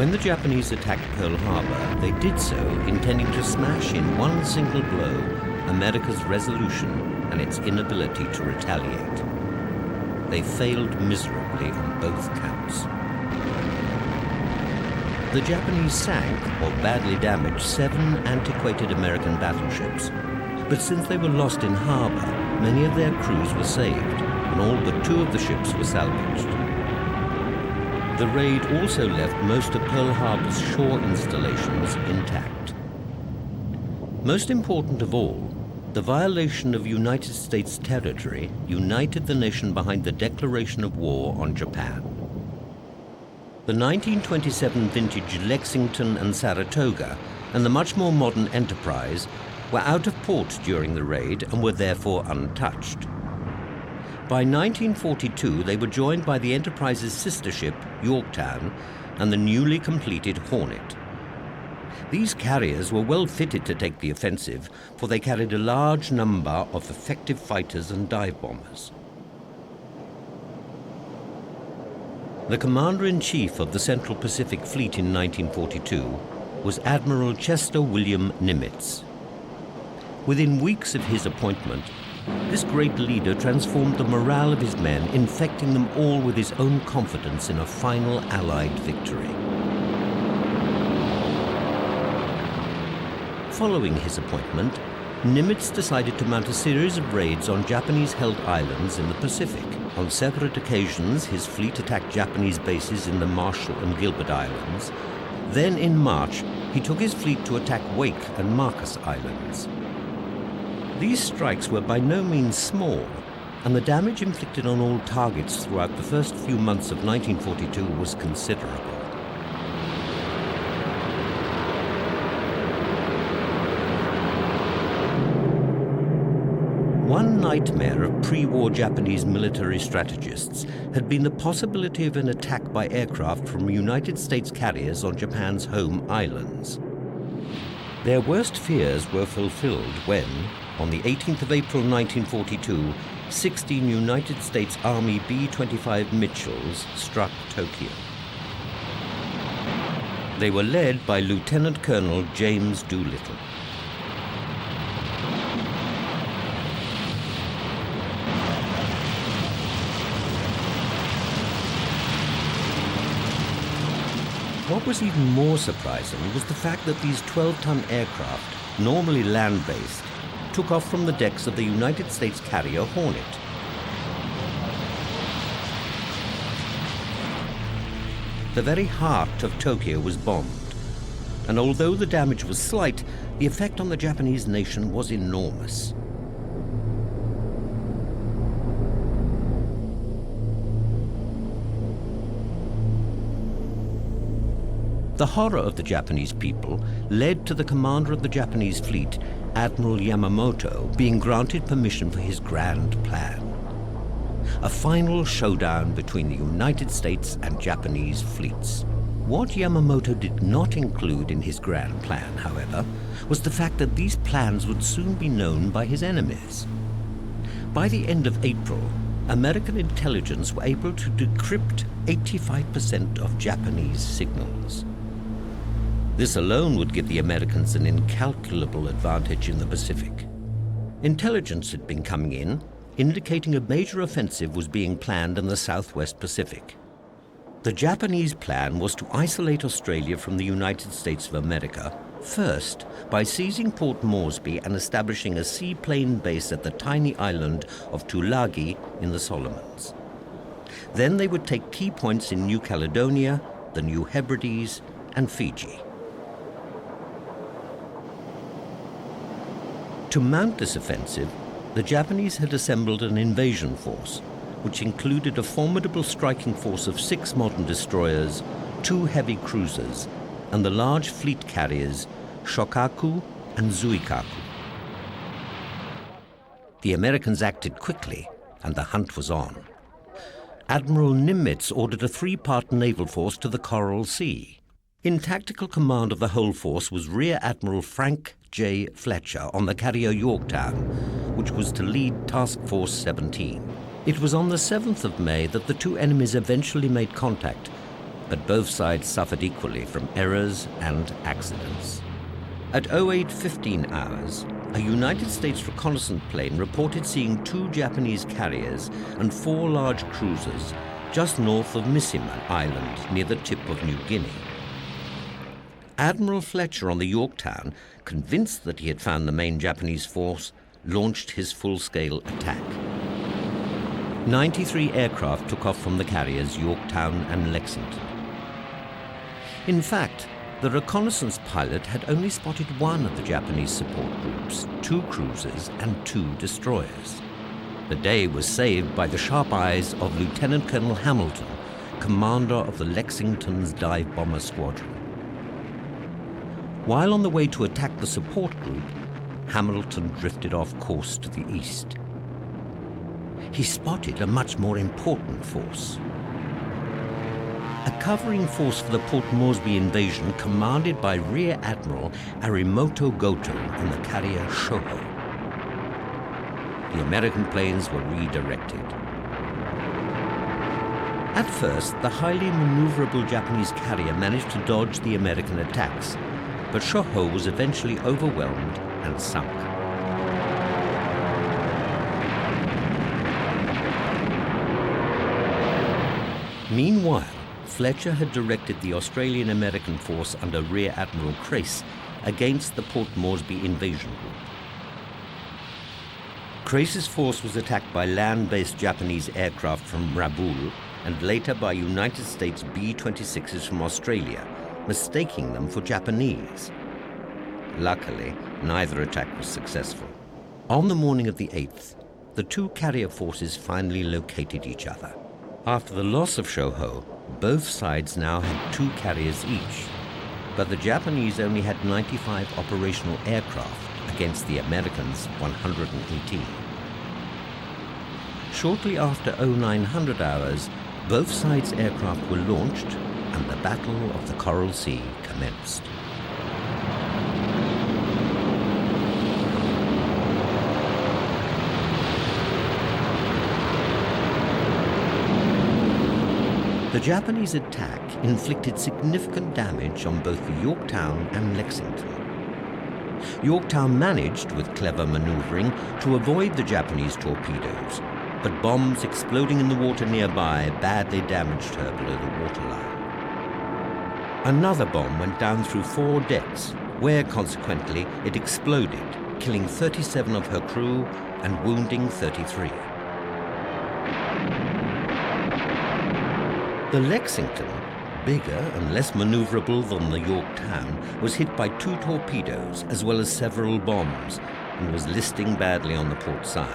When the Japanese attacked Pearl Harbour, they did so intending to smash in one single blow America's resolution and its inability to retaliate. They failed miserably on both counts. The Japanese sank or badly damaged 7 antiquated American battleships, but since they were lost in harbour, many of their crews were saved, and all but 2 of the ships were salvaged. The raid also left most of Pearl Harbour's shore installations intact. Most important of all, the violation of United States territory united the nation behind the declaration of war on Japan. The 1927 vintage Lexington and Saratoga and the much more modern Enterprise were out of port during the raid and were therefore untouched. By 1942, they were joined by the Enterprise's sister ship, Yorktown, and the newly completed Hornet. These carriers were well fitted to take the offensive, for they carried a large number of effective fighters and dive bombers. The Commander-in-Chief of the Central Pacific Fleet in 1942 was Admiral Chester William Nimitz. Within weeks of his appointment, this great leader transformed the morale of his men, infecting them all with his own confidence in a final Allied victory. Following his appointment, Nimitz decided to mount a series of raids on Japanese-held islands in the Pacific. On separate occasions, his fleet attacked Japanese bases in the Marshall and Gilbert Islands. Then in March, he took his fleet to attack Wake and Marcus Islands. These strikes were by no means small, and the damage inflicted on all targets throughout the first few months of 1942 was considerable. One nightmare of pre-war Japanese military strategists had been the possibility of an attack by aircraft from United States carriers on Japan's home islands. Their worst fears were fulfilled when, on the 18th of April 1942, 16 United States Army B-25 Mitchells struck Tokyo. They were led by Lieutenant Colonel James Doolittle. What was even more surprising was the fact that these 12-ton aircraft, normally land-based, took off from the decks of the United States carrier Hornet. The very heart of Tokyo was bombed, and although the damage was slight, the effect on the Japanese nation was enormous. The horror of the Japanese people led to the commander of the Japanese fleet, Admiral Yamamoto, being granted permission for his grand plan. A final showdown between the United States and Japanese fleets. What Yamamoto did not include in his grand plan, however, was the fact that these plans would soon be known by his enemies. By the end of April, American intelligence were able to decrypt 85% of Japanese signals. This alone would give the Americans an incalculable advantage in the Pacific. Intelligence had been coming in, indicating a major offensive was being planned in the Southwest Pacific. The Japanese plan was to isolate Australia from the United States of America, first by seizing Port Moresby and establishing a seaplane base at the tiny island of Tulagi in the Solomons. Then they would take key points in New Caledonia, the New Hebrides, and Fiji. To mount this offensive, the Japanese had assembled an invasion force, which included a formidable striking force of 6 modern destroyers, 2 heavy cruisers, and the large fleet carriers Shokaku and Zuikaku. The Americans acted quickly, and the hunt was on. Admiral Nimitz ordered a 3-part naval force to the Coral Sea. In tactical command of the whole force was Rear Admiral Frank J. Fletcher on the carrier Yorktown, which was to lead Task Force 17. It was on the 7th of May that the two enemies eventually made contact, but both sides suffered equally from errors and accidents. At 08:15 hours, a United States reconnaissance plane reported seeing 2 Japanese carriers and 4 large cruisers just north of Mishima Island near the tip of New Guinea. Admiral Fletcher on the Yorktown, convinced that he had found the main Japanese force, launched his full-scale attack. 93 aircraft took off from the carriers Yorktown and Lexington. In fact, the reconnaissance pilot had only spotted one of the Japanese support groups, 2 cruisers and 2 destroyers. The day was saved by the sharp eyes of Lieutenant Colonel Hamilton, commander of the Lexington's dive bomber squadron. While on the way to attack the support group, Hamilton drifted off course to the east. He spotted a much more important force. A covering force for the Port Moresby invasion commanded by Rear Admiral Arimoto Goto on the carrier Shoho. The American planes were redirected. At first, the highly maneuverable Japanese carrier managed to dodge the American attacks, but Shoho was eventually overwhelmed and sunk. Meanwhile, Fletcher had directed the Australian-American force under Rear Admiral Crace against the Port Moresby invasion group. Crace's force was attacked by land-based Japanese aircraft from Rabaul and later by United States B-26s from Australia, mistaking them for Japanese. Luckily, neither attack was successful. On the morning of the 8th, the 2 carrier forces finally located each other. After the loss of Shoho, both sides now had 2 carriers each, but the Japanese only had 95 operational aircraft against the Americans' 118. Shortly after 0900 hours, both sides' aircraft were launched and the Battle of the Coral Sea commenced. The Japanese attack inflicted significant damage on both the Yorktown and Lexington. Yorktown managed, with clever maneuvering, to avoid the Japanese torpedoes, but bombs exploding in the water nearby badly damaged her below the waterline. Another bomb went down through 4 decks, where consequently it exploded, killing 37 of her crew and wounding 33. The Lexington, bigger and less maneuverable than the Yorktown, was hit by 2 torpedoes as well as several bombs and was listing badly on the port side.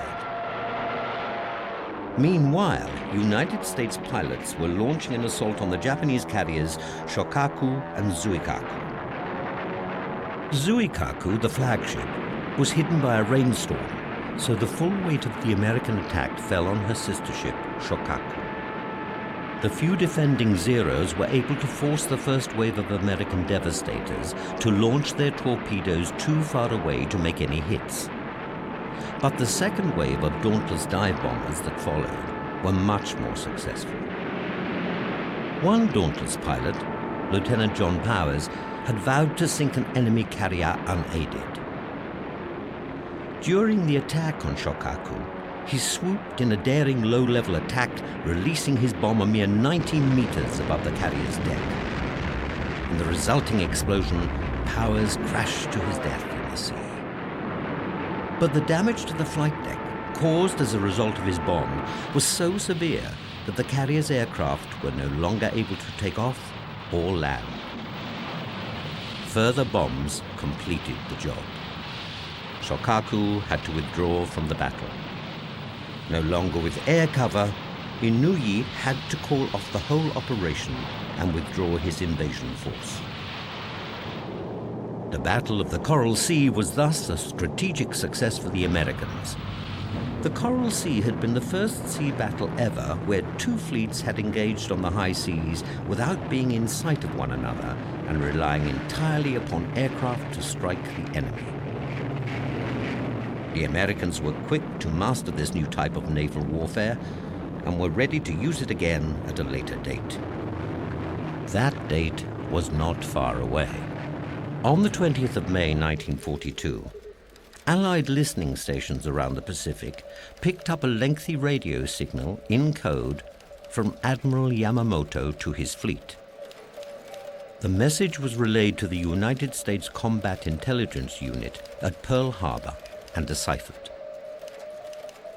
Meanwhile, United States pilots were launching an assault on the Japanese carriers Shokaku and Zuikaku. Zuikaku, the flagship, was hidden by a rainstorm, so the full weight of the American attack fell on her sister ship, Shokaku. The few defending Zeros were able to force the first wave of American devastators to launch their torpedoes too far away to make any hits. But the second wave of Dauntless dive bombers that followed were much more successful. One Dauntless pilot, Lieutenant John Powers, had vowed to sink an enemy carrier unaided. During the attack on Shokaku, he swooped in a daring low-level attack, releasing his bomb a mere 90 meters above the carrier's deck. In the resulting explosion, Powers crashed to his death in the sea. But the damage to the flight deck, caused as a result of his bomb, was so severe that the carrier's aircraft were no longer able to take off or land. Further bombs completed the job. Shokaku had to withdraw from the battle. No longer with air cover, Inouye had to call off the whole operation and withdraw his invasion force. The Battle of the Coral Sea was thus a strategic success for the Americans. The Coral Sea had been the first sea battle ever where 2 fleets had engaged on the high seas without being in sight of one another and relying entirely upon aircraft to strike the enemy. The Americans were quick to master this new type of naval warfare and were ready to use it again at a later date. That date was not far away. On the 20th of May 1942, Allied listening stations around the Pacific picked up a lengthy radio signal in code from Admiral Yamamoto to his fleet. The message was relayed to the United States Combat Intelligence Unit at Pearl Harbour and deciphered.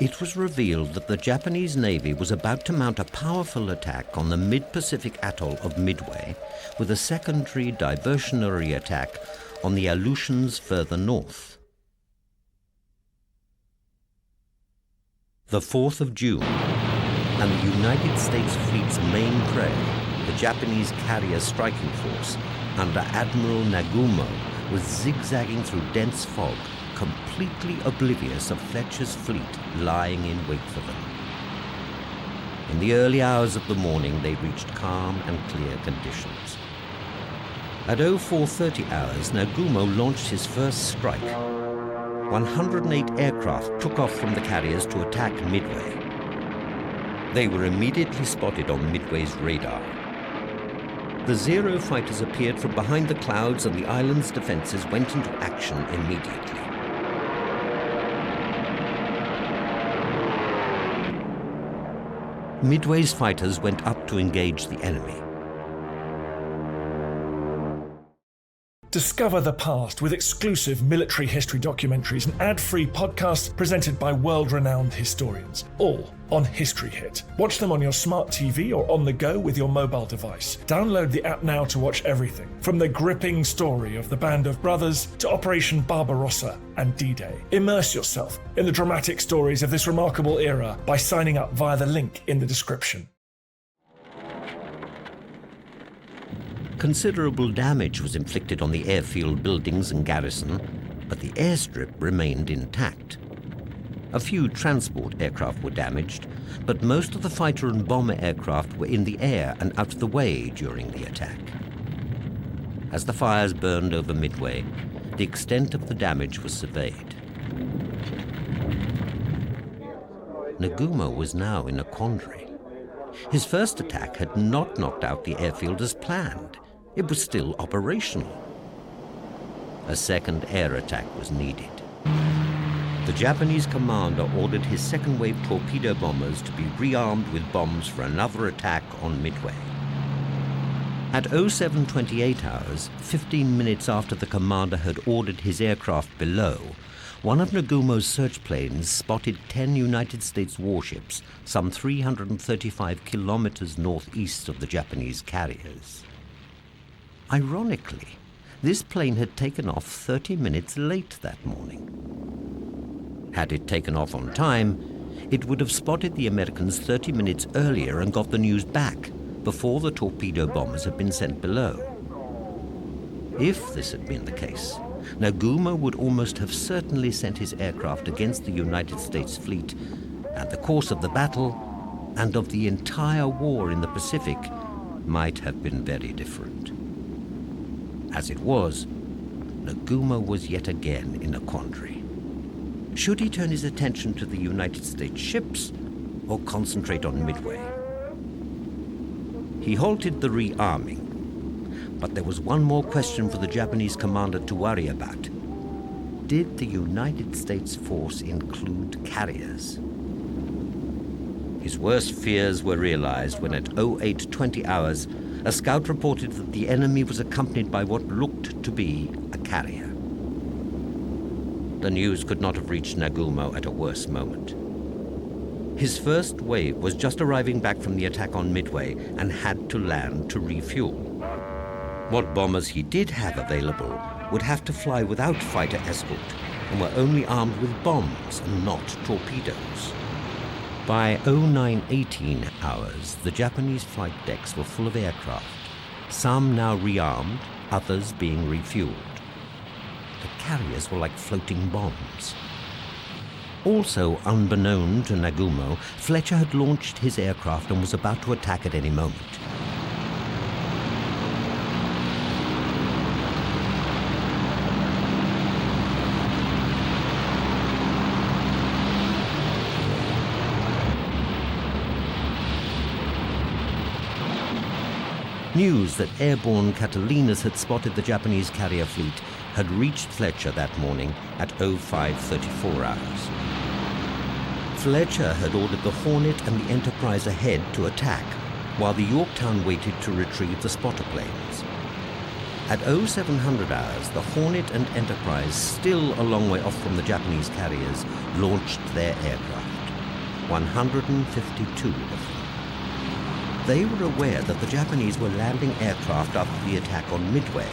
It was revealed that the Japanese Navy was about to mount a powerful attack on the mid-Pacific atoll of Midway with a secondary diversionary attack on the Aleutians further north. The 4th of June, and the United States fleet's main prey, the Japanese carrier striking force under Admiral Nagumo, was zigzagging through dense fog, completely oblivious of Fletcher's fleet lying in wait for them. In the early hours of the morning, they reached calm and clear conditions. At 0430 hours, Nagumo launched his first strike. 108 aircraft took off from the carriers to attack Midway. They were immediately spotted on Midway's radar. The Zero fighters appeared from behind the clouds and the island's defenses went into action immediately. Midway's fighters went up to engage the enemy. Discover the past with exclusive military history documentaries and ad-free podcasts presented by world-renowned historians, all on History Hit. Watch them on your smart TV or on the go with your mobile device. Download the app now to watch everything, from the gripping story of the Band of Brothers to Operation Barbarossa and D-Day. Immerse yourself in the dramatic stories of this remarkable era by signing up via the link in the description. Considerable damage was inflicted on the airfield buildings and garrison, but the airstrip remained intact. A few transport aircraft were damaged, but most of the fighter and bomber aircraft were in the air and out of the way during the attack. As the fires burned over Midway, the extent of the damage was surveyed. Nagumo was now in a quandary. His first attack had not knocked out the airfield as planned. It was still operational. A second air attack was needed. The Japanese commander ordered his second-wave torpedo bombers to be rearmed with bombs for another attack on Midway. At 0728 hours, 15 minutes after the commander had ordered his aircraft below, one of Nagumo's search planes spotted 10 United States warships some 335 kilometers northeast of the Japanese carriers. Ironically, this plane had taken off 30 minutes late that morning. Had it taken off on time, it would have spotted the Americans 30 minutes earlier and got the news back before the torpedo bombers had been sent below. If this had been the case, Nagumo would almost have certainly sent his aircraft against the United States fleet, and the course of the battle and of the entire war in the Pacific might have been very different. As it was, Nagumo was yet again in a quandary. Should he turn his attention to the United States ships or concentrate on Midway? He halted the rearming, but there was one more question for the Japanese commander to worry about. Did the United States force include carriers? His worst fears were realized when at 0820 hours, a scout reported that the enemy was accompanied by what looked to be a carrier. The news could not have reached Nagumo at a worse moment. His first wave was just arriving back from the attack on Midway and had to land to refuel. What bombers he did have available would have to fly without fighter escort and were only armed with bombs and not torpedoes. By 0918 hours, the Japanese flight decks were full of aircraft, some now rearmed, others being refueled. The carriers were like floating bombs. Also unbeknown to Nagumo, Fletcher had launched his aircraft and was about to attack at any moment. News that airborne Catalinas had spotted the Japanese carrier fleet had reached Fletcher that morning at 05:34 hours. Fletcher had ordered the Hornet and the Enterprise ahead to attack, while the Yorktown waited to retrieve the spotter planes. At 0700 hours, the Hornet and Enterprise, still a long way off from the Japanese carriers, launched their aircraft, 152 of them. They were aware that the Japanese were landing aircraft after the attack on Midway,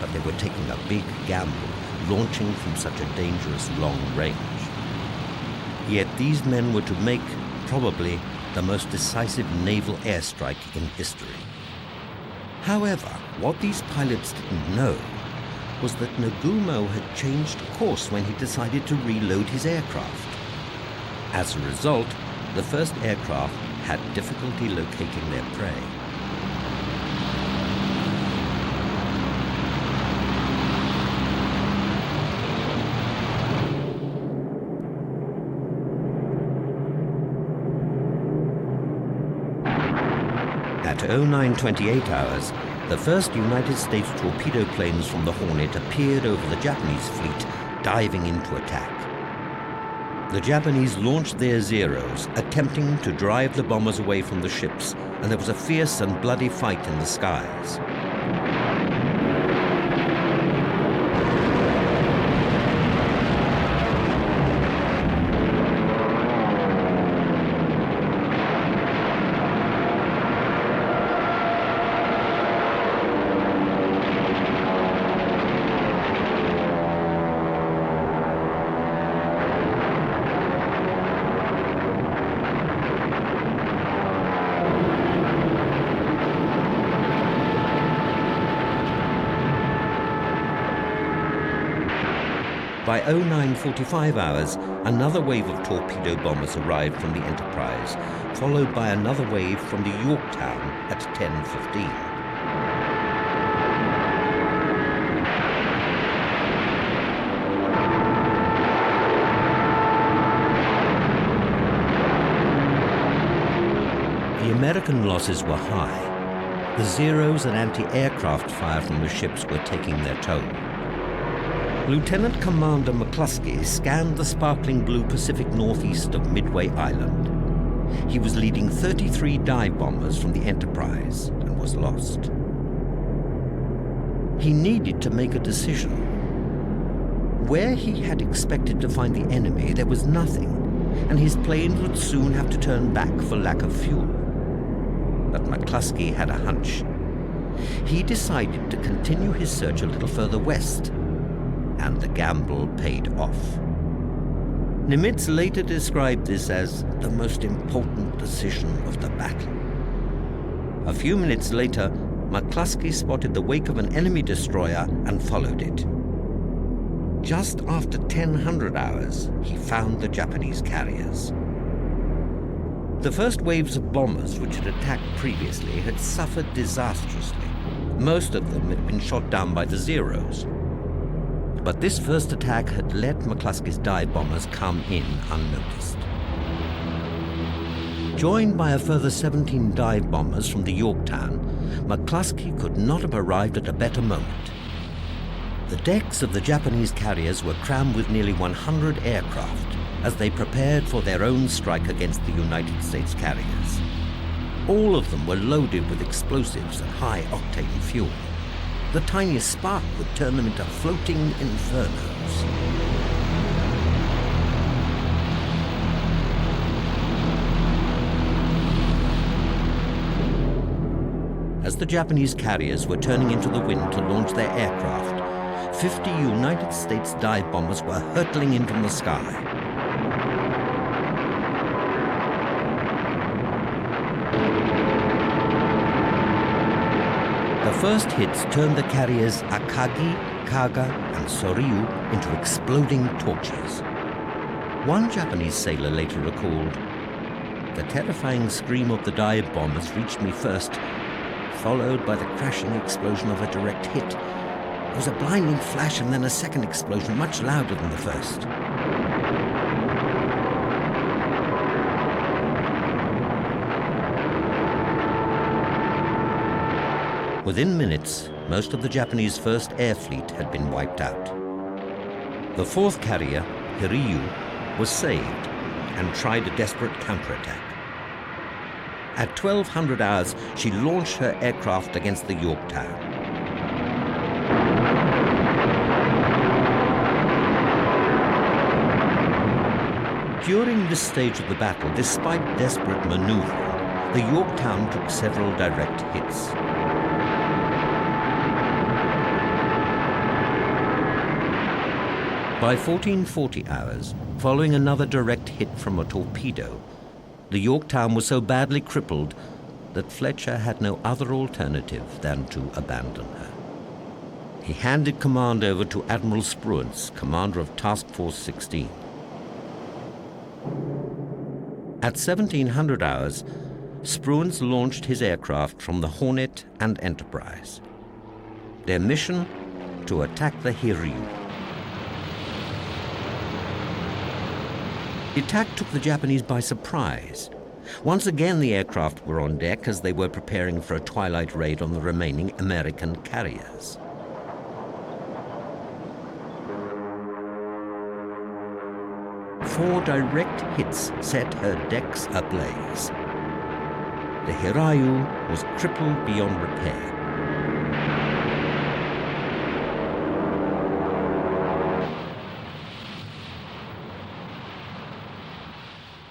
but they were taking a big gamble, launching from such a dangerous long range. Yet these men were to make, probably, the most decisive naval airstrike in history. However, what these pilots didn't know was that Nagumo had changed course when he decided to reload his aircraft. As a result, the first aircraft had difficulty locating their prey. At 0928 hours, the first United States torpedo planes from the Hornet appeared over the Japanese fleet, diving into attack. The Japanese launched their Zeros, attempting to drive the bombers away from the ships, and there was a fierce and bloody fight in the skies. By 0945 hours, another wave of torpedo bombers arrived from the Enterprise, followed by another wave from the Yorktown at 10:15. The American losses were high. The Zeros and anti-aircraft fire from the ships were taking their toll. Lieutenant Commander McCluskey scanned the sparkling blue Pacific northeast of Midway Island. He was leading 33 dive bombers from the Enterprise and was lost. He needed to make a decision. Where he had expected to find the enemy, there was nothing, and his planes would soon have to turn back for lack of fuel. But McCluskey had a hunch. He decided to continue his search a little further west, and the gamble paid off. Nimitz later described this as the most important decision of the battle. A few minutes later, McCluskey spotted the wake of an enemy destroyer and followed it. Just after 1000 hours, he found the Japanese carriers. The first waves of bombers which had attacked previously had suffered disastrously. Most of them had been shot down by the Zeros. But this first attack had let McCluskey's dive bombers come in unnoticed. Joined by a further 17 dive bombers from the Yorktown, McCluskey could not have arrived at a better moment. The decks of the Japanese carriers were crammed with nearly 100 aircraft as they prepared for their own strike against the United States carriers. All of them were loaded with explosives and high-octane fuel. The tiniest spark would turn them into floating infernos. As the Japanese carriers were turning into the wind to launch their aircraft, 50 United States dive bombers were hurtling in from the sky. The first hits turned the carriers Akagi, Kaga, and Soryu into exploding torches. One Japanese sailor later recalled, "The terrifying scream of the dive bombers reached me first, followed by the crashing explosion of a direct hit. There was a blinding flash and then a second explosion, much louder than the first." Within minutes, most of the Japanese First Air Fleet had been wiped out. The fourth carrier, Hiryu, was saved and tried a desperate counterattack. At 1200 hours, she launched her aircraft against the Yorktown. During this stage of the battle, despite desperate maneuvering, the Yorktown took several direct hits. By 1440 hours, following another direct hit from a torpedo, the Yorktown was so badly crippled that Fletcher had no other alternative than to abandon her. He handed command over to Admiral Spruance, commander of Task Force 16. At 1700 hours, Spruance launched his aircraft from the Hornet and Enterprise. Their mission? To attack the Hiryu. The attack took the Japanese by surprise. Once again, the aircraft were on deck as they were preparing for a twilight raid on the remaining American carriers. Four direct hits set her decks ablaze. The Hiryu was crippled beyond repair.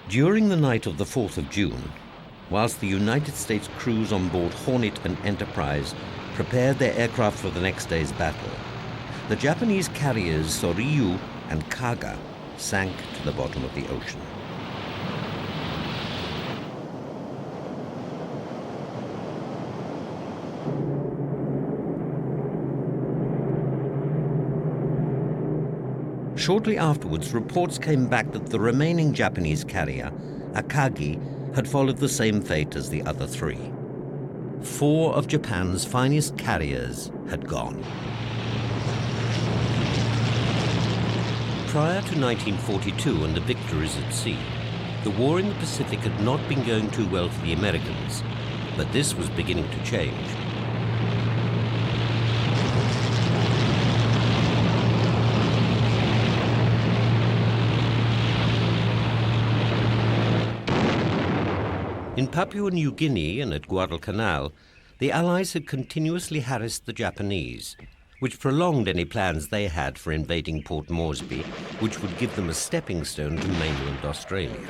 During the night of the 4th of June, whilst the United States crews on board Hornet and Enterprise prepared their aircraft for the next day's battle, the Japanese carriers Soryu and Kaga sank to the bottom of the ocean. Shortly afterwards, reports came back that the remaining Japanese carrier, Akagi, had followed the same fate as the other three. 4 of Japan's finest carriers had gone. Prior to 1942 and the victories at sea, the war in the Pacific had not been going too well for the Americans, but this was beginning to change. In Papua New Guinea and at Guadalcanal, the Allies had continuously harassed the Japanese, which prolonged any plans they had for invading Port Moresby, which would give them a stepping stone to mainland Australia.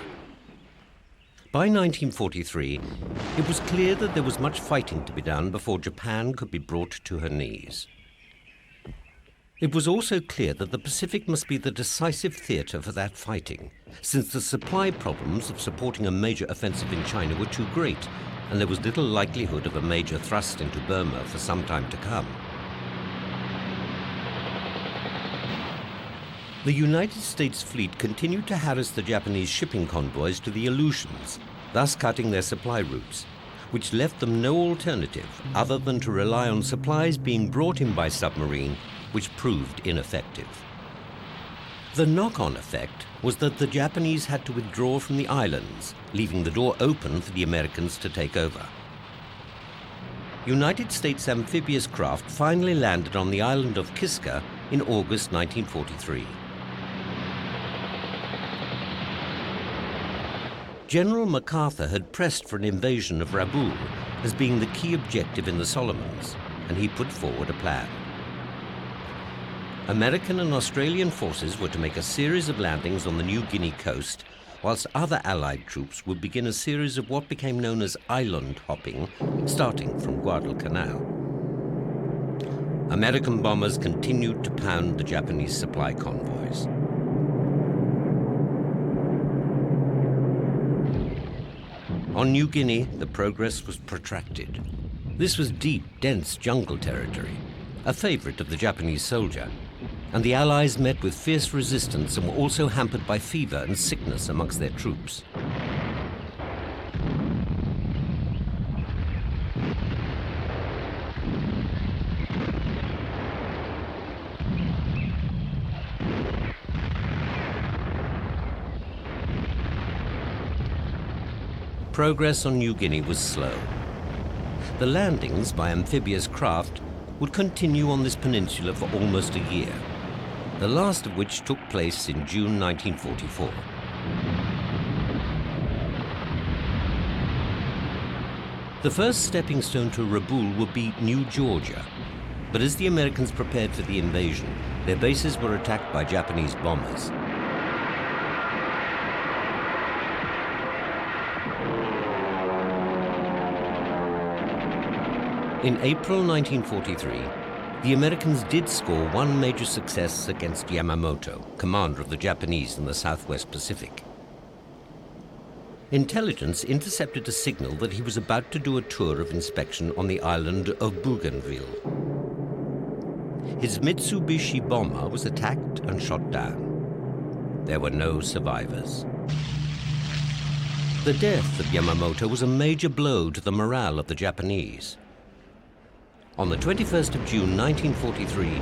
By 1943, it was clear that there was much fighting to be done before Japan could be brought to her knees. It was also clear that the Pacific must be the decisive theatre for that fighting, since the supply problems of supporting a major offensive in China were too great, and there was little likelihood of a major thrust into Burma for some time to come. The United States fleet continued to harass the Japanese shipping convoys to the Aleutians, thus cutting their supply routes, which left them no alternative other than to rely on supplies being brought in by submarine, which proved ineffective. The knock-on effect was that the Japanese had to withdraw from the islands, leaving the door open for the Americans to take over. United States amphibious craft finally landed on the island of Kiska in August 1943. General MacArthur had pressed for an invasion of Rabaul as being the key objective in the Solomons, and he put forward a plan. American and Australian forces were to make a series of landings on the New Guinea coast, whilst other Allied troops would begin a series of what became known as island hopping, starting from Guadalcanal. American bombers continued to pound the Japanese supply convoys. On New Guinea, the progress was protracted. This was deep, dense jungle territory, a favorite of the Japanese soldier, and the Allies met with fierce resistance and were also hampered by fever and sickness amongst their troops. Progress on New Guinea was slow. The landings by amphibious craft would continue on this peninsula for almost a year, the last of which took place in June 1944. The first stepping stone to Rabaul would be New Georgia, but as the Americans prepared for the invasion, their bases were attacked by Japanese bombers. In April 1943, the Americans did score one major success against Yamamoto, commander of the Japanese in the Southwest Pacific. Intelligence intercepted a signal that he was about to do a tour of inspection on the island of Bougainville. His Mitsubishi bomber was attacked and shot down. There were no survivors. The death of Yamamoto was a major blow to the morale of the Japanese. On the 21st of June 1943,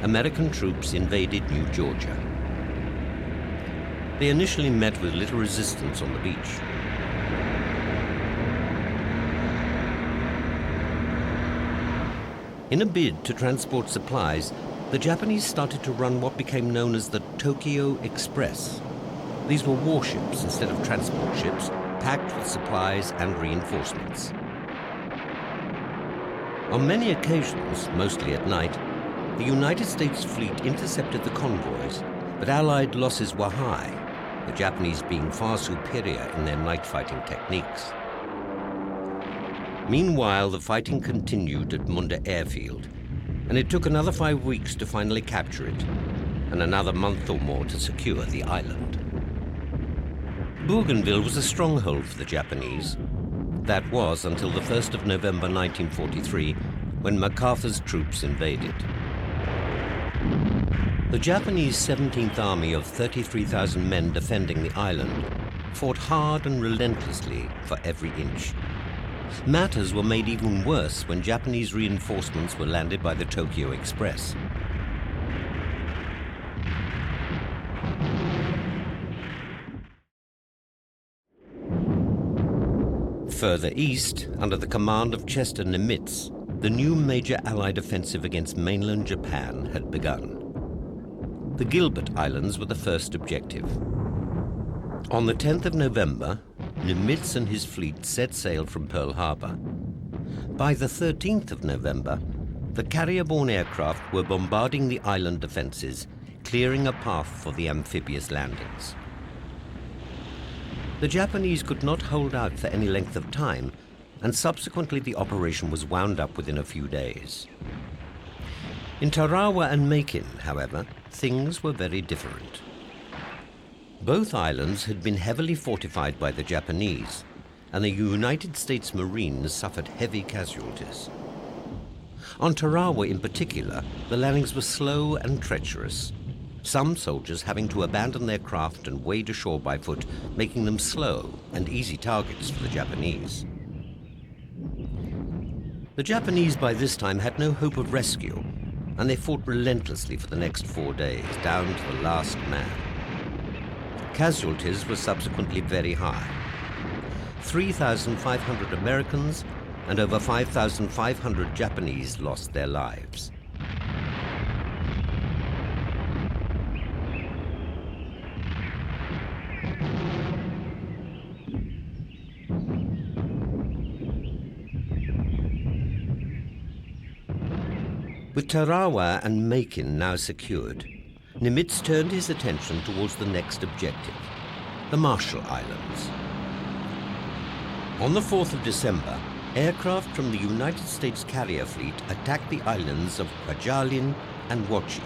American troops invaded New Georgia. They initially met with little resistance on the beach. In a bid to transport supplies, the Japanese started to run what became known as the Tokyo Express. These were warships instead of transport ships, packed with supplies and reinforcements. On many occasions, mostly at night, the United States fleet intercepted the convoys, but Allied losses were high, the Japanese being far superior in their night fighting techniques. Meanwhile, the fighting continued at Munda Airfield, and it took another 5 weeks to finally capture it, and another month or more to secure the island. Bougainville was a stronghold for the Japanese. That was until the 1st of November 1943, when MacArthur's troops invaded. The Japanese 17th Army of 33,000 men defending the island fought hard and relentlessly for every inch. Matters were made even worse when Japanese reinforcements were landed by the Tokyo Express. Further east, under the command of Chester Nimitz, the new major Allied offensive against mainland Japan had begun. The Gilbert Islands were the first objective. On the 10th of November, Nimitz and his fleet set sail from Pearl Harbour. By the 13th of November, the carrier-borne aircraft were bombarding the island defenses, clearing a path for the amphibious landings. The Japanese could not hold out for any length of time, and subsequently the operation was wound up within a few days. In Tarawa and Makin, however, things were very different. Both islands had been heavily fortified by the Japanese, and the United States Marines suffered heavy casualties. On Tarawa in particular, the landings were slow and treacherous, some soldiers having to abandon their craft and wade ashore by foot, making them slow and easy targets for the Japanese. The Japanese by this time had no hope of rescue, and they fought relentlessly for the next 4 days, down to the last man. Casualties were subsequently very high. 3,500 Americans and over 5,500 Japanese lost their lives. With Tarawa and Makin now secured, Nimitz turned his attention towards the next objective, the Marshall Islands. On the 4th of December, aircraft from the United States carrier fleet attacked the islands of Kwajalein and Wochi.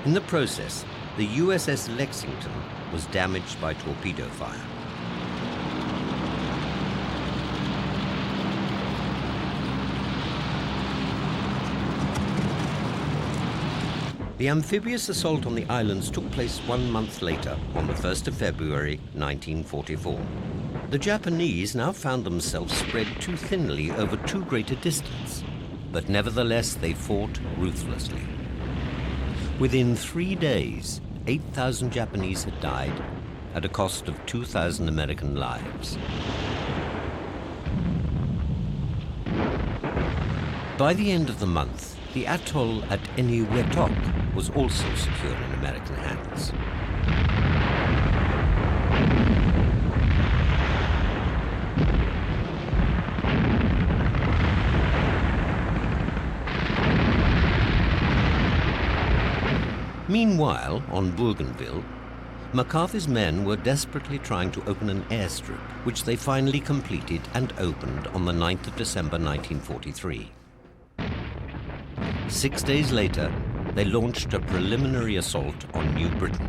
In the process, the USS Lexington was damaged by torpedo fire. The amphibious assault on the islands took place 1 month later, on the 1st of February 1944. The Japanese now found themselves spread too thinly over too great a distance, but nevertheless they fought ruthlessly. Within 3 days, 8,000 Japanese had died at a cost of 2,000 American lives. By the end of the month, the atoll at Eniwetok was also secure in American hands. Meanwhile, on Bougainville, MacArthur's men were desperately trying to open an airstrip, which they finally completed and opened on the 9th of December 1943. 6 days later, they launched a preliminary assault on New Britain.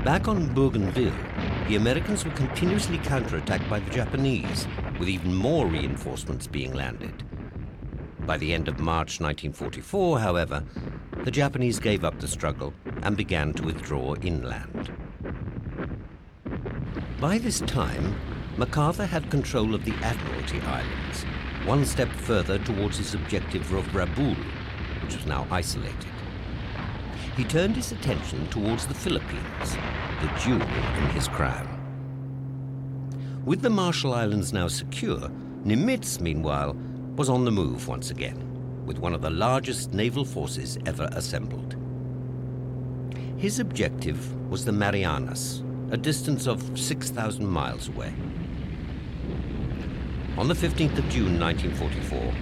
Back on Bougainville, the Americans were continuously counterattacked by the Japanese, with even more reinforcements being landed. By the end of March 1944, however, the Japanese gave up the struggle and began to withdraw inland. By this time, MacArthur had control of the Admiralty Islands, one step further towards his objective of Rabaul, which was now isolated. He turned his attention towards the Philippines, the jewel in his crown. With the Marshall Islands now secure, Nimitz, meanwhile, was on the move once again, with one of the largest naval forces ever assembled. His objective was the Marianas, a distance of 6,000 miles away. On the 15th of June 1944,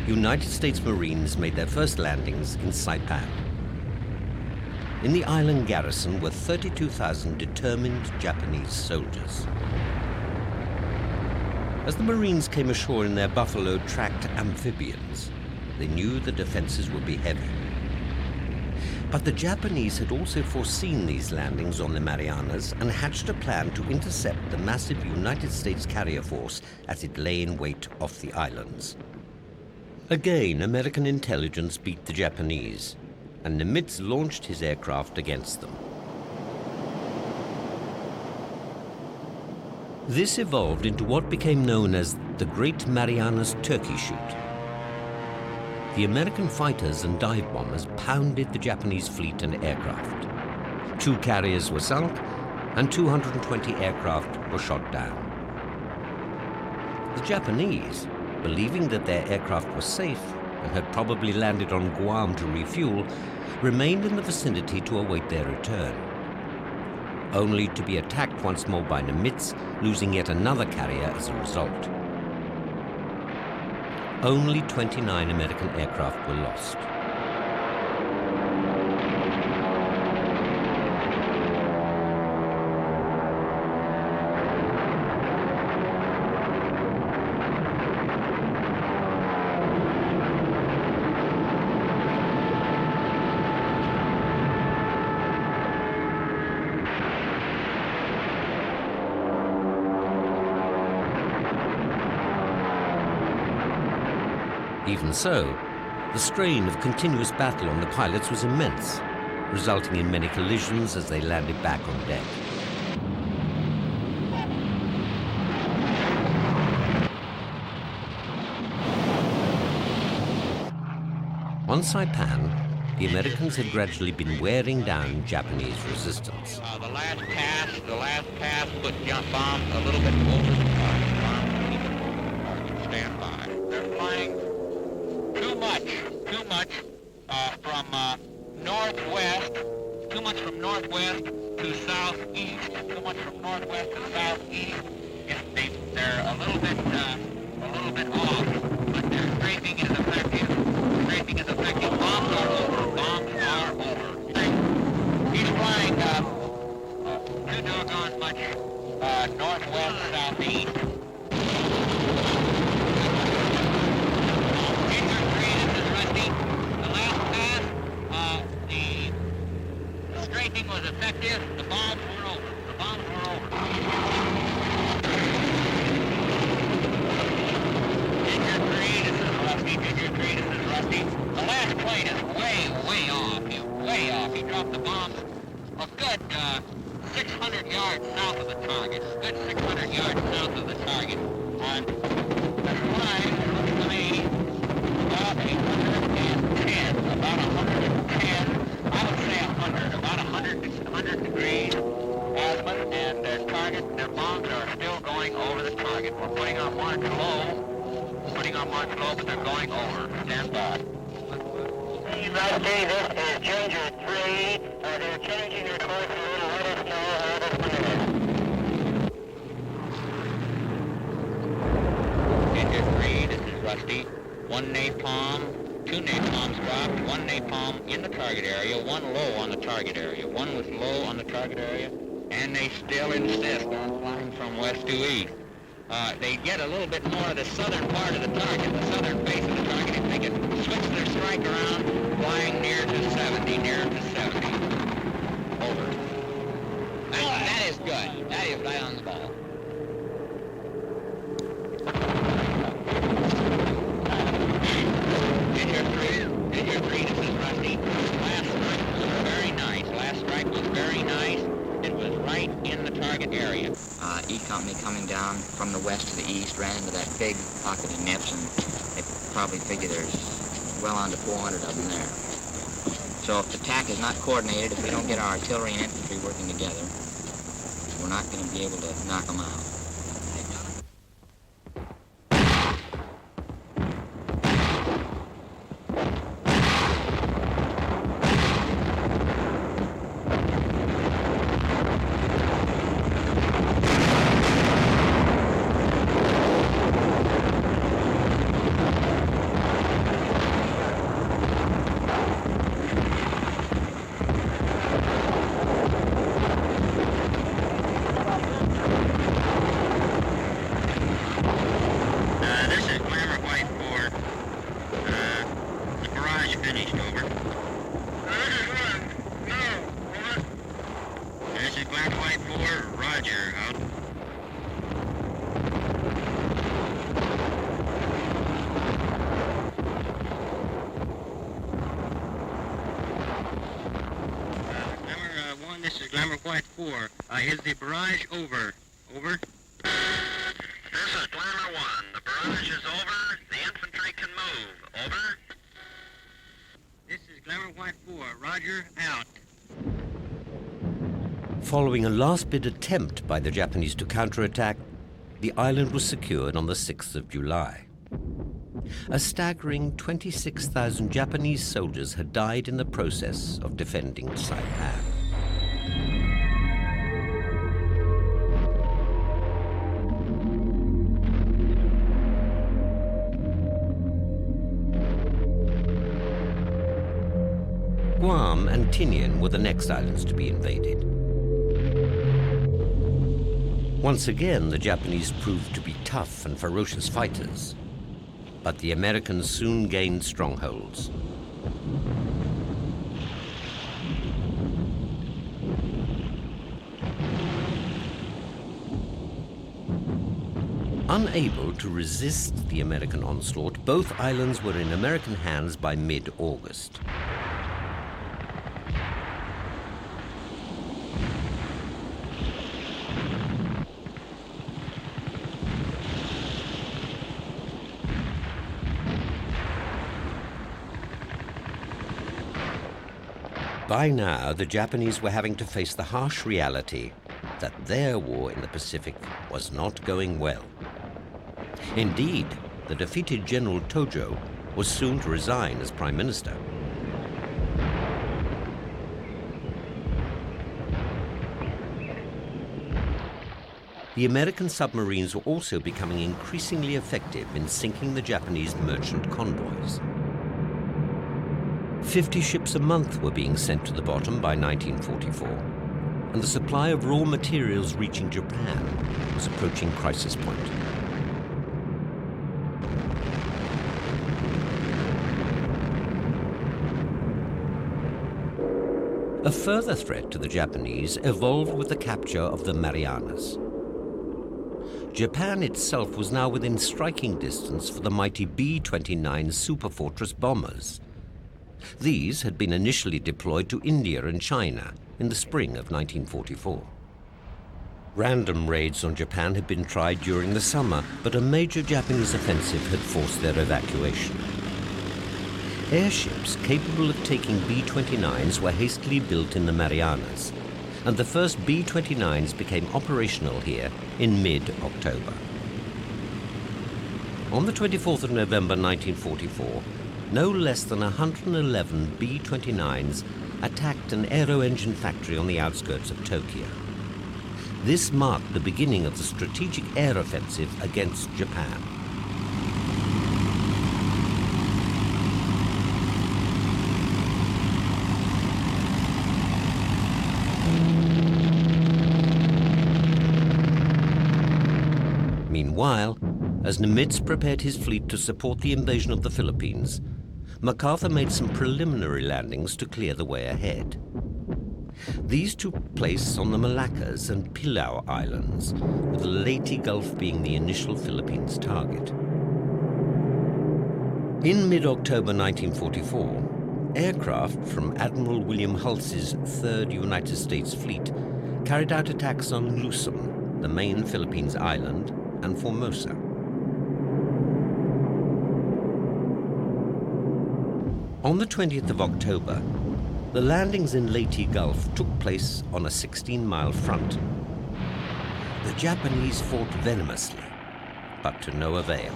United States Marines made their first landings in Saipan. In the island garrison were 32,000 determined Japanese soldiers. As the Marines came ashore in their buffalo-tracked amphibians, they knew the defenses would be heavy. But the Japanese had also foreseen these landings on the Marianas and hatched a plan to intercept the massive United States carrier force as it lay in wait off the islands. Again, American intelligence beat the Japanese, and Nimitz launched his aircraft against them. This evolved into what became known as the Great Marianas Turkey Shoot. The American fighters and dive bombers pounded the Japanese fleet and aircraft. 2 carriers were sunk, and 220 aircraft were shot down. The Japanese, believing that their aircraft were safe and had probably landed on Guam to refuel, remained in the vicinity to await their return, only to be attacked once more by Nimitz, losing yet another carrier as a result. Only 29 American aircraft were lost. Even so, the strain of continuous battle on the pilots was immense, resulting in many collisions as they landed back on deck. On Saipan, the Americans had gradually been wearing down Japanese resistance. The last pass put bombs a little bit over the target. Stand by. They're flying too much from northwest, too much from northwest to southeast, too much from northwest to southeast. They're a little bit off, but their strafing is effective. Bombs are over. He's flying too doggone much northwest, southeast. Was effective. The bombs were over. Figure 3, this is Rusty. The last plane is way off. He dropped the bombs a good 600 yards south of the target. About 110. I would say 100, about 100 degrees azimuth, and their bombs are still going over the target. We're putting our mark low, going slow, but they're going over. Stand by. Rusty, this is Ginger 3. They're changing their course a little. Let us know how this went. Ginger 3, this is Rusty. One napalm, two napalms dropped, one napalm in the target area, one low on the target area. One was low on the target area, and they still insist on flying from west to east. They get a little bit more of the southern part of the target, the southern face of the target, if they could switch their strike around, flying near to 70, near to 70. Over. That is good. That is right on the ball. Ginger 3, this is Rusty. Last strike was very nice. Last strike was very nice. It was right in the target area. E Company coming down from the west to the east ran into that big pocket of nips, and they probably figure there's well under 400 of them there. So if the attack is not coordinated, if we don't get our artillery and infantry working together, we're not going to be able to knock them out. Is the barrage over? Over? This is Glamour 1. The barrage is over. The infantry can move. Over. This is Glamour White 4. Roger, out. Following a last-bid attempt by the Japanese to counterattack, the island was secured on the 6th of July. A staggering 26,000 Japanese soldiers had died in the process of defending Saipan. Guam and Tinian were the next islands to be invaded. Once again, the Japanese proved to be tough and ferocious fighters, but the Americans soon gained strongholds. Unable to resist the American onslaught, both islands were in American hands by mid-August. By now, the Japanese were having to face the harsh reality that their war in the Pacific was not going well. Indeed, the defeated General Tojo was soon to resign as Prime Minister. The American submarines were also becoming increasingly effective in sinking the Japanese merchant convoys. 50 ships a month were being sent to the bottom by 1944, and the supply of raw materials reaching Japan was approaching crisis point. A further threat to the Japanese evolved with the capture of the Marianas. Japan itself was now within striking distance for the mighty B-29 Superfortress bombers. These had been initially deployed to India and China in the spring of 1944. Random raids on Japan had been tried during the summer, but a major Japanese offensive had forced their evacuation. Airships capable of taking B-29s were hastily built in the Marianas, and the first B-29s became operational here in mid-October. On the 24th of November 1944, no less than 111 B-29s attacked an aero-engine factory on the outskirts of Tokyo. This marked the beginning of the strategic air offensive against Japan. Meanwhile, as Nimitz prepared his fleet to support the invasion of the Philippines, MacArthur made some preliminary landings to clear the way ahead. These took place on the Moluccas and Pillau Islands, with Leyte Gulf being the initial Philippines target. In mid-October 1944, aircraft from Admiral William Hulse's 3rd United States Fleet carried out attacks on Luzon, the main Philippines island, and Formosa. On the 20th of October, the landings in Leyte Gulf took place on a 16-mile front. The Japanese fought venomously, but to no avail.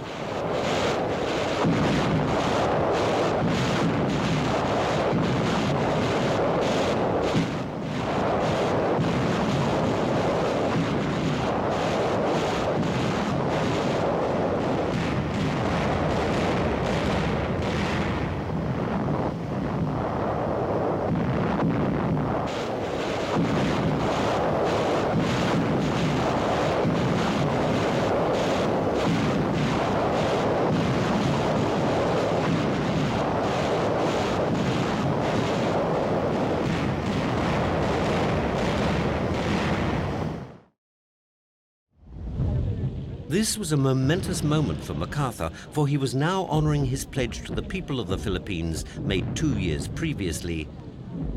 This was a momentous moment for MacArthur, for he was now honoring his pledge to the people of the Philippines, made 2 years previously,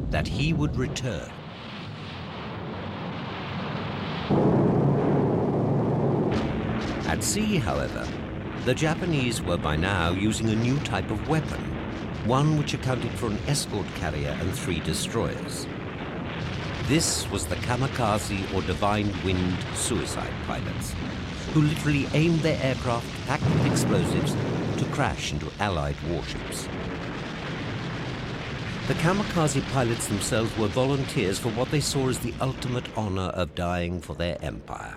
that he would return. At sea, however, the Japanese were by now using a new type of weapon, one which accounted for an escort carrier and 3 destroyers. This was the kamikaze or divine wind suicide pilots, who literally aimed their aircraft packed with explosives to crash into Allied warships. The kamikaze pilots themselves were volunteers for what they saw as the ultimate honor of dying for their empire.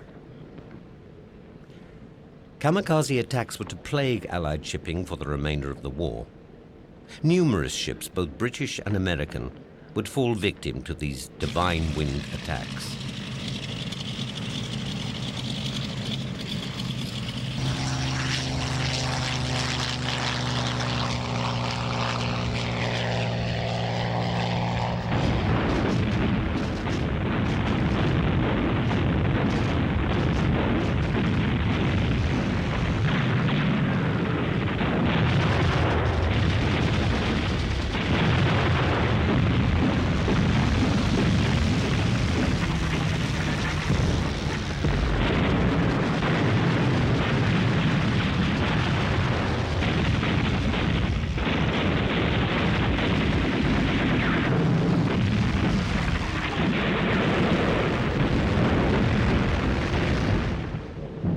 Kamikaze attacks were to plague Allied shipping for the remainder of the war. Numerous ships, both British and American, would fall victim to these divine wind attacks.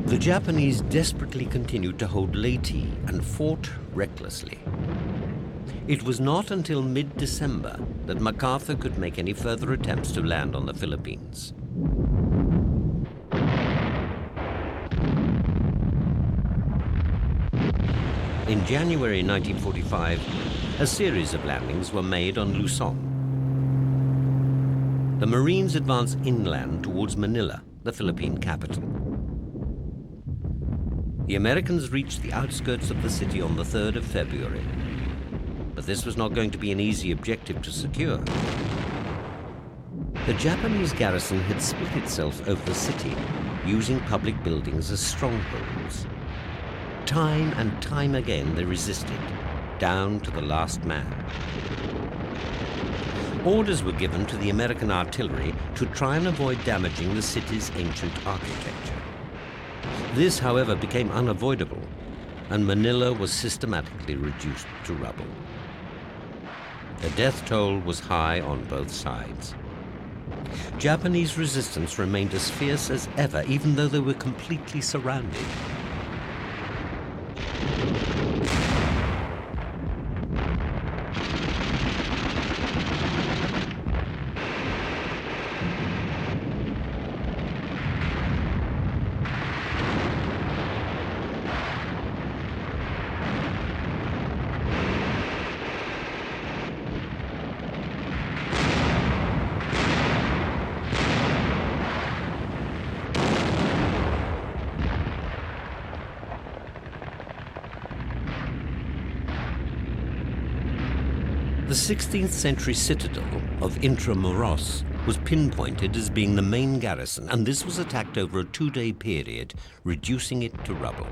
The Japanese desperately continued to hold Leyte and fought recklessly. It was not until mid-December that MacArthur could make any further attempts to land on the Philippines. In January 1945, a series of landings were made on Luzon. The Marines advanced inland towards Manila, the Philippine capital. The Americans reached the outskirts of the city on the 3rd of February, but this was not going to be an easy objective to secure. The Japanese garrison had split itself over the city, using public buildings as strongholds. Time and time again they resisted, down to the last man. Orders were given to the American artillery to try and avoid damaging the city's ancient architecture. This, however, became unavoidable, and Manila was systematically reduced to rubble. The death toll was high on both sides. Japanese resistance remained as fierce as ever, even though they were completely surrounded. The 16th century citadel of Intramuros was pinpointed as being the main garrison, and this was attacked over a 2-day period, reducing it to rubble.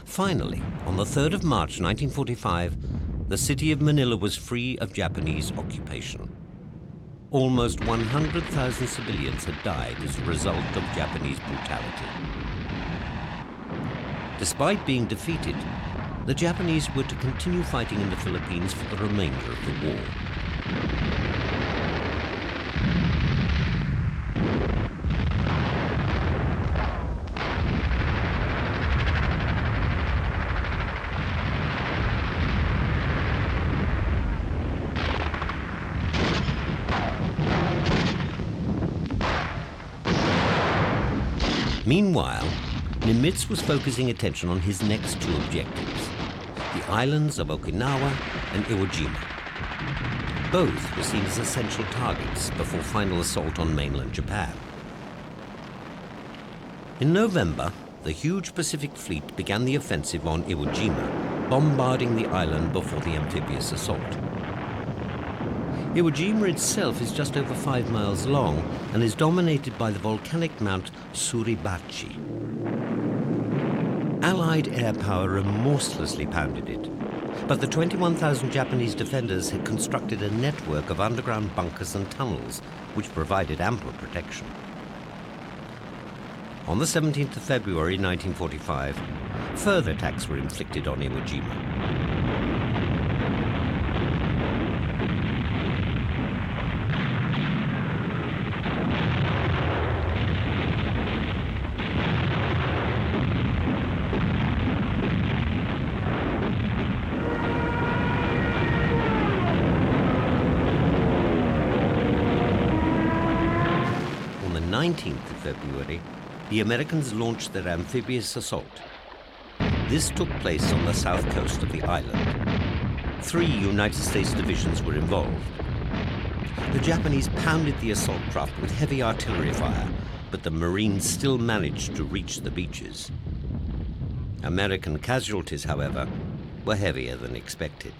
Finally, on the 3rd of March 1945, the city of Manila was free of Japanese occupation. Almost 100,000 civilians had died as a result of Japanese brutality. Despite being defeated, the Japanese were to continue fighting in the Philippines for the remainder of the war. Meanwhile, Nimitz was focusing attention on his next 2 objectives, the islands of Okinawa and Iwo Jima. Both were seen as essential targets before final assault on mainland Japan. In November, the huge Pacific Fleet began the offensive on Iwo Jima, bombarding the island before the amphibious assault. Iwo Jima itself is just over 5 miles long and is dominated by the volcanic Mount Suribachi. Allied air power remorselessly pounded it, but the 21,000 Japanese defenders had constructed a network of underground bunkers and tunnels, which provided ample protection. On the 17th of February 1945, further attacks were inflicted on Iwo Jima. On the 19th of February, the Americans launched their amphibious assault. This took place on the south coast of the island. 3 United States divisions were involved. The Japanese pounded the assault craft with heavy artillery fire, but the Marines still managed to reach the beaches. American casualties, however, were heavier than expected.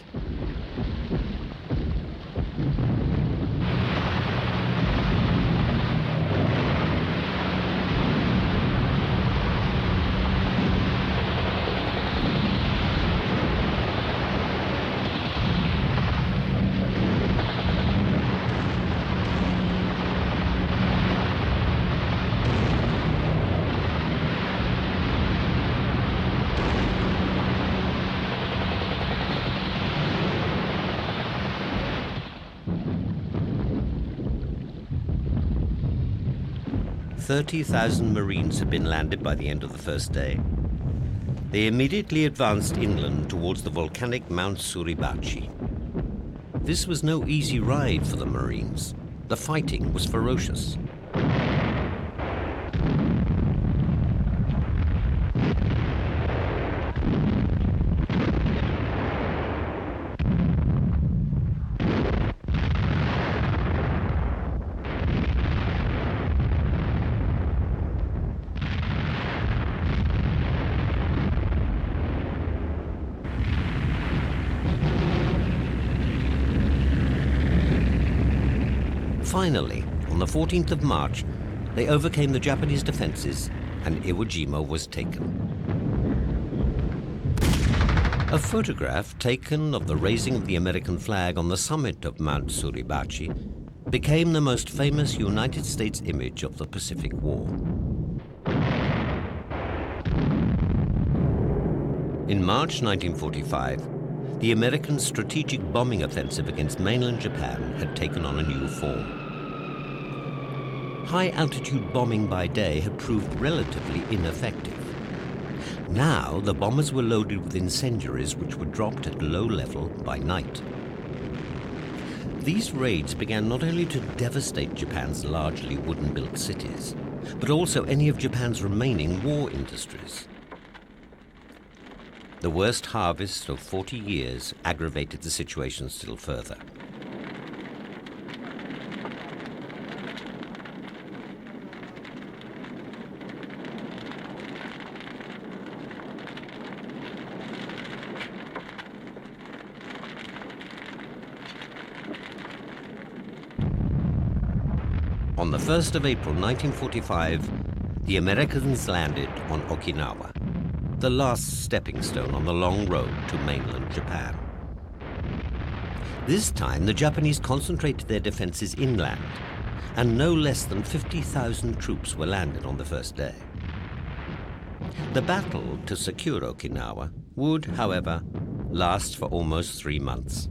"30,000 Marines had been landed by the end of the first day. They immediately advanced inland towards the volcanic Mount Suribachi. This was no easy ride for the Marines. The fighting was ferocious. Finally, on the 14th of March, they overcame the Japanese defenses and Iwo Jima was taken. A photograph taken of the raising of the American flag on the summit of Mount Suribachi became the most famous United States image of the Pacific War. In March 1945, the American strategic bombing offensive against mainland Japan had taken on a new form. High-altitude bombing by day had proved relatively ineffective. Now, the bombers were loaded with incendiaries which were dropped at low level by night. These raids began not only to devastate Japan's largely wooden-built cities, but also any of Japan's remaining war industries. The worst harvest of 40 years aggravated the situation still further. On the 1st of April 1945, the Americans landed on Okinawa, the last stepping stone on the long road to mainland Japan. This time, the Japanese concentrated their defenses inland, and no less than 50,000 troops were landed on the first day. The battle to secure Okinawa would, however, last for almost 3 months.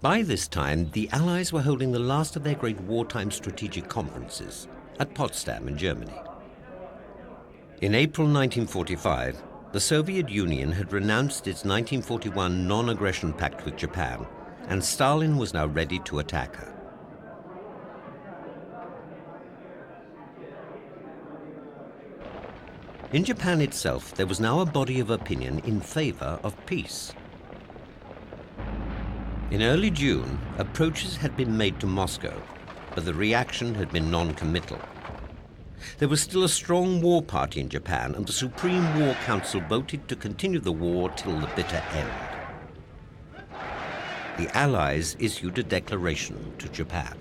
By this time, the Allies were holding the last of their great wartime strategic conferences at Potsdam in Germany. In April 1945, the Soviet Union had renounced its 1941 non-aggression pact with Japan, and Stalin was now ready to attack her. In Japan itself, there was now a body of opinion in favor of peace. In early June, approaches had been made to Moscow, but the reaction had been non-committal. There was still a strong war party in Japan, and the Supreme War Council voted to continue the war till the bitter end. The Allies issued a declaration to Japan.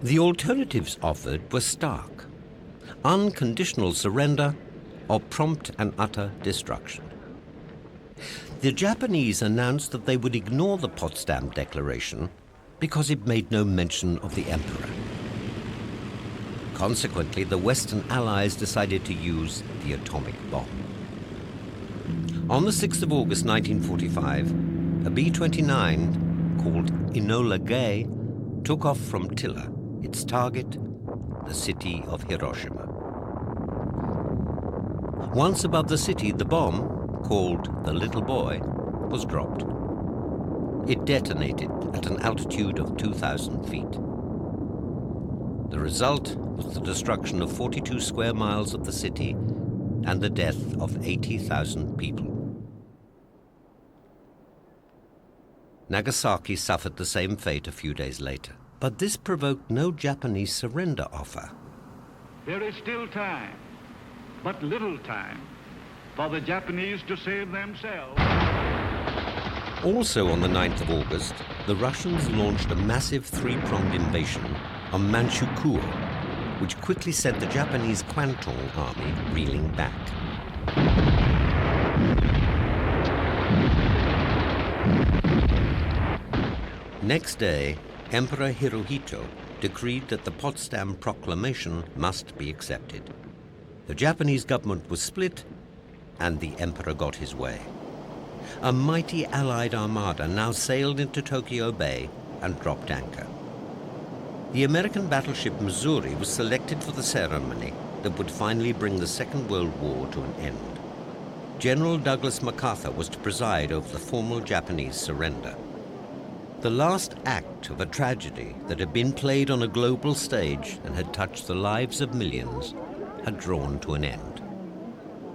The alternatives offered were stark: unconditional surrender or prompt and utter destruction. The Japanese announced that they would ignore the Potsdam Declaration because it made no mention of the Emperor. Consequently, the Western Allies decided to use the atomic bomb. On the 6th of August 1945, a B-29 called Enola Gay took off from Tilla, its target, the city of Hiroshima. Once above the city, the bomb, called the Little Boy, was dropped. It detonated at an altitude of 2,000 feet. The result was the destruction of 42 square miles of the city and the death of 80,000 people. Nagasaki suffered the same fate a few days later, but this provoked no Japanese surrender offer. There is still time, but little time, for the Japanese to save themselves. Also on the 9th of August, the Russians launched a massive three-pronged invasion on Manchukuo, which quickly sent the Japanese Kwantung army reeling back. Next day, Emperor Hirohito decreed that the Potsdam Proclamation must be accepted. The Japanese government was split, and the emperor got his way. A mighty Allied armada now sailed into Tokyo Bay and dropped anchor. The American battleship Missouri was selected for the ceremony that would finally bring the Second World War to an end. General Douglas MacArthur was to preside over the formal Japanese surrender. The last act of a tragedy that had been played on a global stage and had touched the lives of millions had drawn to an end.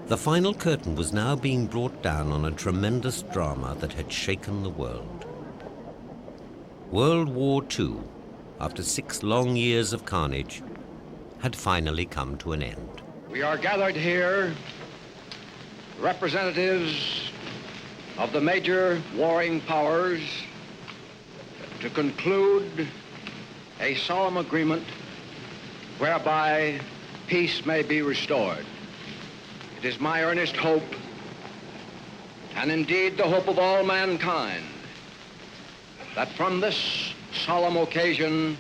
The final curtain was now being brought down on a tremendous drama that had shaken the world. World War II, after 6 long years of carnage, had finally come to an end. We are gathered here, representatives of the major warring powers, to conclude a solemn agreement whereby peace may be restored. It is my earnest hope, and indeed the hope of all mankind, that from this solemn occasion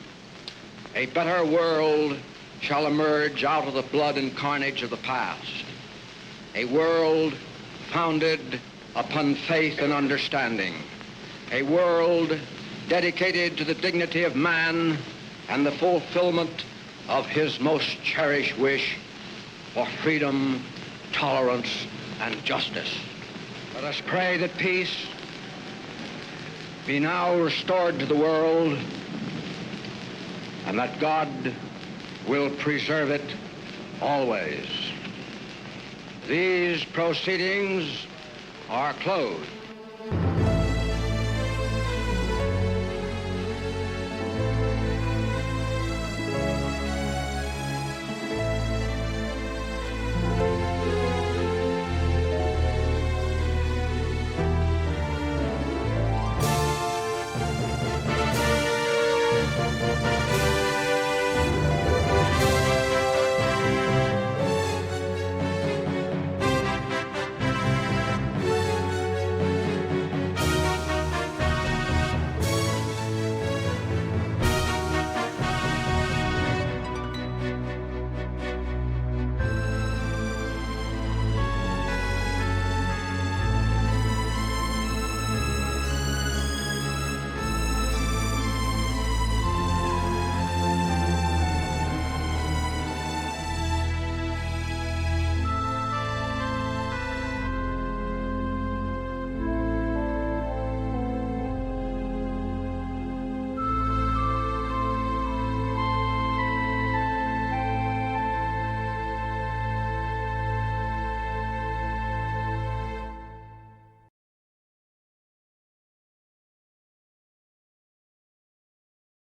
a better world shall emerge out of the blood and carnage of the past. A world founded upon faith and understanding. A world dedicated to the dignity of man and the fulfillment of his most cherished wish for freedom, tolerance, and justice. Let us pray that peace be now restored to the world, and that God will preserve it always. These proceedings are closed.